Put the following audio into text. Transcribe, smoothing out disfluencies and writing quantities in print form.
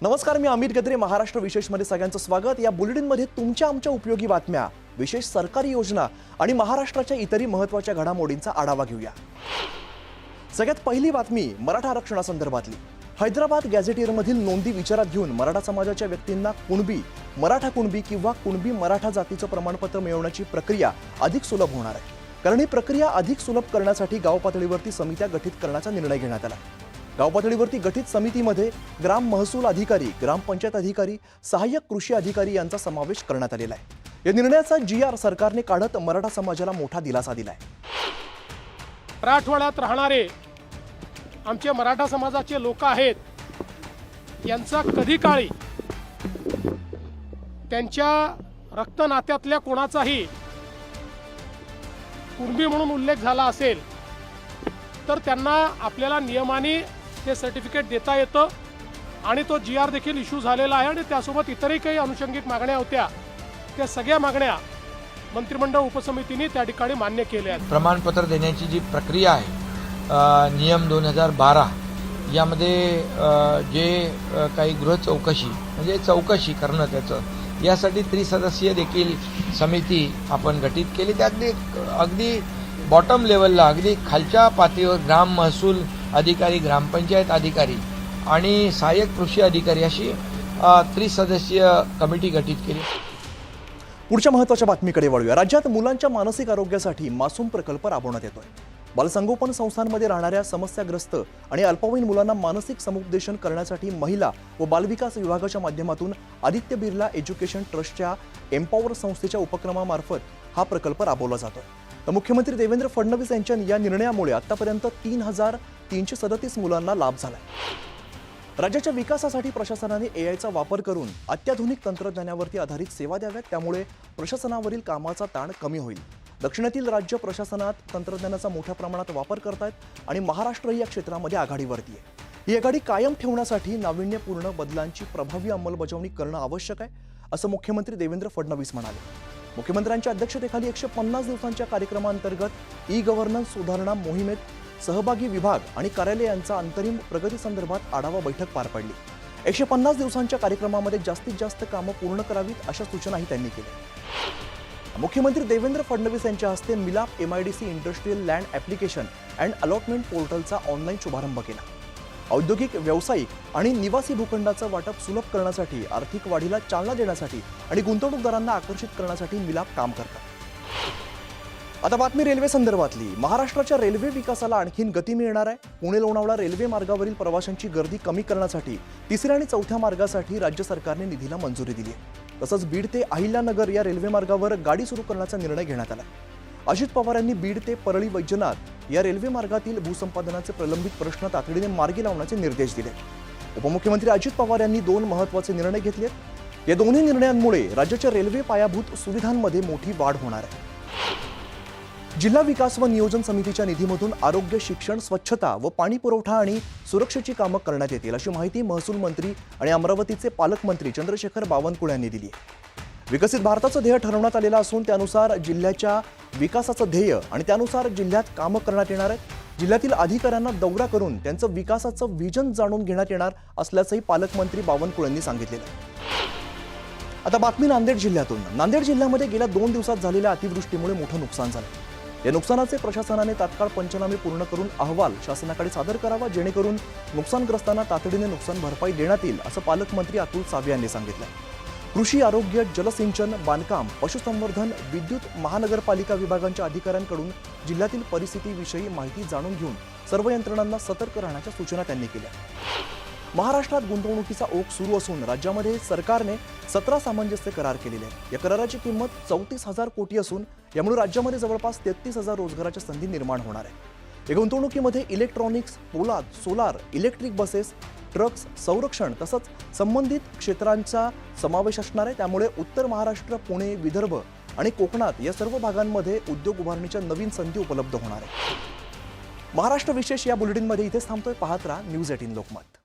नमस्कार, मी अमित गद्रे. महाराष्ट्र विशेषमध्ये सगळ्यांचं स्वागत. या बुलेटिनमध्ये तुमच्या आमच्या उपयोगी बातम्या, विशेष सरकारी योजना आणि महाराष्ट्राच्या इतरही महत्त्वाच्या घडामोडींचा आढावा घेऊया. सगळ्यात पहिली बातमी मराठा आरक्षणासंदर्भातली. हैदराबाद गॅझेटियरमधील नोंदी विचारात घेऊन मराठा समाजाच्या व्यक्तींना कुणबी, मराठा कुणबी किंवा कुणबी मराठा जातीचं प्रमाणपत्र मिळवण्याची प्रक्रिया अधिक सुलभ होणार आहे. कारण ही प्रक्रिया अधिक सुलभ करण्यासाठी गाव पातळीवरती समित्या गठीत करण्याचा निर्णय घेण्यात आला. गाव पातळीवरती गठीत समितीमध्ये ग्राम महसूल अधिकारी, ग्रामपंचायत अधिकारी, सहाय्यक कृषी अधिकारी यांचा समावेश करण्यात आलेला आहे. या निर्णयाचा GR सरकारने काढत मराठा समाजाला मोठा दिलासा दिलाय. मराठवाड्यात राहणारे आमचे मराठा समाजाचे लोक आहेत, यांचा कधी काळी त्यांच्या रक्तनात्यातल्या कोणाचाही कुणबी म्हणून उल्लेख झाला असेल तर त्यांना आपल्याला नियमाने ते सर्टिफिकेट देता येतं आणि तो GR देखील इश्यू झालेला आहे. आणि त्यासोबत इतरही काही अनुषंगिक मागण्या होत्या, त्या सगळ्या मागण्या मंत्रिमंडळ उपसमितीने त्या ठिकाणी मान्य केल्या आहेत. प्रमाणपत्र देण्याची जी प्रक्रिया आहे, नियम 2012 यामध्ये जे काही गृह चौकशी म्हणजे चौकशी करणं त्याचं यासाठी त्रिसदस्यीय देखील समिती आपण गठीत केली. त्यातली अगदी बॉटम लेवलला, अगदी खालच्या पातळीवर ग्राम महसूल अधिकारी, ग्रामपंचायत अधिकारी आणि सहाय्यक कृषी अधिकारी अशी त्रिसदस्यीय कमिटी गठीत केली. पुढच्या महत्त्वाच्या बातमीकडे वळूया. राज्यात मुलांच्या मानसिक आरोग्यासाठी मासूम प्रकल्प राबवण्यात येतोय. बालसंगोपन संस्थांमध्ये राहणाऱ्या समस्याग्रस्त आणि अल्पवयीन मुलांना मानसिक समुपदेशन करण्यासाठी महिला व बालविकास विभागाच्या माध्यमातून आदित्य बिर्ला एज्युकेशन ट्रस्टच्या एम्पॉवर संस्थेच्या उपक्रमामार्फत हा प्रकल्प राबवला जातोय. तर मुख्यमंत्री देवेंद्र फडणवीस यांच्या या निर्णयामुळे आतापर्यंत 3,337 मुलांना लाभ झालाय. राज्याच्या विकासासाठी प्रशासनाने AIचा वापर करून अत्याधुनिक तंत्रज्ञानावरती आधारित सेवा द्याव्यात. त्यामुळे प्रशासनावरील कामाचा ताण कमी होईल. दक्षिणेतील राज्य प्रशासनात तंत्रज्ञानाचा मोठ्या प्रमाणात वापर करतायत आणि महाराष्ट्रही या क्षेत्रामध्ये आघाडीवरती आहे. ही आघाडी कायम ठेवण्यासाठी नाविन्यपूर्ण बदलांची प्रभावी अंमलबजावणी करणं आवश्यक आहे, असं मुख्यमंत्री देवेंद्र फडणवीस म्हणाले. मुख्यमंत्र्यांच्या अध्यक्षतेखाली 150 दिवसांच्या कार्यक्रमांतर्गत ई-गव्हर्नन्स सुधारणा मोहिमेत सहभागी विभाग आणि कार्यालय यांचा अंतरिम प्रगतीसंदर्भात आढावा बैठक पार पडली. 150 दिवसांच्या कार्यक्रमामध्ये जास्तीत जास्त कामं पूर्ण करावीत अशा सूचनाही त्यांनी केल्या. मुख्यमंत्री देवेंद्र फडणवीस यांच्या हस्ते मिलाप MIDC industrial land application and allotment पोर्टलचा ऑनलाईन शुभारंभ केला. औद्योगिक, व्यावसायिक आणि निवासी भूखंडाचं वाटप सुलभ करण्यासाठी, आर्थिक वाढीला चालना देण्यासाठी आणि गुंतवणूकदारांना आकर्षित करण्यासाठी मिलाप काम करतात. आता बातमी रेल्वे संदर्भातली. महाराष्ट्राच्या रेल्वे विकासाला आणखीन गती मिळणार आहे. पुणे लोणावळा रेल्वे मार्गावरील प्रवाशांची गर्दी कमी करण्यासाठी 3ऱ्या आणि 4थ्या मार्गासाठी राज्य सरकारने निधीला मंजुरी दिली आहे. तसंच बीड ते अहिल्यानगर या रेल्वे मार्गावर गाडी सुरू करण्याचा निर्णय घेण्यात आला. अजित पवार यांनी बीड ते परळी वैजनाथ या रेल्वे मार्गातील भूसंपादनाचे प्रलंबित प्रश्न तातडीने मार्गी लावण्याचे निर्देश दिले. उपमुख्यमंत्री अजित पवार यांनी 2 महत्त्वाचे निर्णय घेतलेत. या दोन्ही निर्णयांमुळे राज्याच्या रेल्वे पायाभूत सुविधांमध्ये मोठी वाढ होणार आहे. जिल्हा विकास व नियोजन समितीच्या निधीमधून आरोग्य, शिक्षण, स्वच्छता व पाणी पुरवठा आणि सुरक्षेची कामं करण्यात येतील, अशी माहिती महसूल मंत्री आणि अमरावतीचे पालकमंत्री चंद्रशेखर बावनकुळे यांनी दिली आहे. विकसित भारताचं ध्येय ठरवण्यात आलेलं असून त्यानुसार जिल्ह्याच्या विकासाचं ध्येय आणि त्यानुसार जिल्ह्यात कामं करण्यात येणार आहेत. जिल्ह्यातील अधिकाऱ्यांना दौरा करून त्यांचं विकासाचं व्हिजन जाणून घेण्यात येणार असल्याचंही पालकमंत्री बावनकुळे यांनी सांगितलेलं आहे. आता बातमी नांदेड जिल्ह्यातून. नांदेड जिल्ह्यामध्ये गेल्या 2 दिवसात झालेल्या अतिवृष्टीमुळे मोठं नुकसान झालं. या नुकसानाचे प्रशासनाने तात्काळ पंचनामे पूर्ण करून अहवाल शासनाकडे सादर करावा, जेणेकरून नुकसानग्रस्तांना तातडीने नुकसान भरपाई देण्यात येईल, असं पालकमंत्री अतुल सावे यांनी सांगितलं. कृषी, आरोग्य, जलसिंचन, बांधकाम, पशुसंवर्धन, विद्युत, महानगरपालिका विभागांच्या अधिकाऱ्यांकडून जिल्ह्यातील परिस्थितीविषयी माहिती जाणून घेऊन सर्व यंत्रणांना सतर्क राहण्याच्या सूचना त्यांनी केल्या. महाराष्ट्रात गुंतवणुकीचा ओघ सुरू असून राज्यामध्ये सरकारने 17 सामंजस्य करार केलेले आहेत. या कराराची किंमत 34,000 कोटी असून यामुळे राज्यामध्ये जवळपास 33,000 रोजगाराच्या संधी निर्माण होणार आहे. या गुंतवणुकीमध्ये इलेक्ट्रॉनिक्स, पोलाद, सोलार, इलेक्ट्रिक बसेस, ट्रक्स, संरक्षण तसंच संबंधित क्षेत्रांचा समावेश असणार आहे. त्यामुळे उत्तर महाराष्ट्र, पुणे, विदर्भ आणि कोकणात या सर्व भागांमध्ये उद्योग उभारणीच्या नवीन संधी उपलब्ध होणार आहे. महाराष्ट्र विशेष या बुलेटिनमध्ये इथेच थांबतोय. पाहत राहा न्यूज 18 लोकमत.